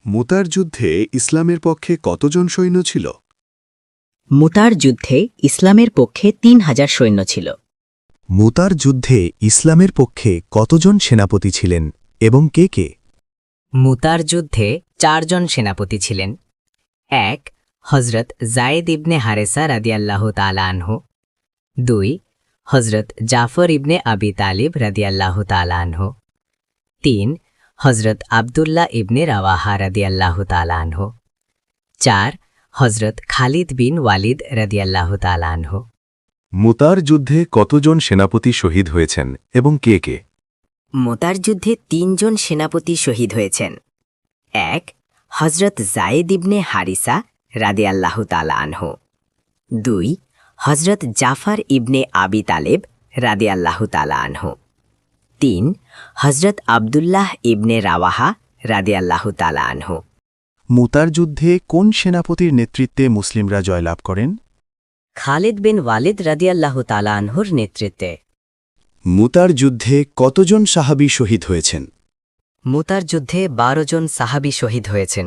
মুতার যুদ্ধে ইসলামের পক্ষে কতজন সৈন্য ছিল? মুতার যুদ্ধে ইসলামের পক্ষে ৩,০০০ সৈন্য ছিল। মুতার যুদ্ধে ইসলামের পক্ষে কতজন সেনাপতি ছিলেন এবং কে কে? মুতার যুদ্ধে ৪ জন সেনাপতি ছিলেন। ১ হজরত জায়েদ ইবনে হারেসা রাদিয়াল্লাহু তাআলা আনহু। ২ হজরত জাফর ইবনে আবি তালিব রাদিয়াল্লাহু তাআলা আনহু। ৩ হজরত আবদুল্লাহ ইবনে রাওয়াহা রাদিয়াল্লাহু তাআলা আনহু। ৪ হজরত খালিদ বিন ওয়ালিদ রাদিয়াল্লাহু তাআলা আনহু। মুতার যুদ্ধে কতজন সেনাপতি শহীদ হয়েছেন এবং কে কে? মুতার যুদ্ধে ৩ জন সেনাপতি শহীদ হয়েছেন। ১ হজরত জায়েদ ইবনে হারিসা রাদিয়াল্লাহু তাআলা আনহু। ২ হজরত জাফর ইবনে আবি তালেব রাদিয়াল্লাহু তাআলা আনহু। ৩ হজরত আবদুল্লাহ ইবনে রাওয়াহা রাদিয়াল্লাহু তাআলা আনহু। মুতার যুদ্ধে কোন সেনাপতির নেতৃত্বে মুসলিমরা জয়লাভ করেন? খালিদ বিন ওয়ালিদ রাদিয়াল্লাহু তাআলা আনহুর নেতৃত্বে। মুতার যুদ্ধে কতজন সাহাবী শহীদ হয়েছেন? মুতার যুদ্ধে ১২ জন সাহাবী শহীদ হয়েছেন।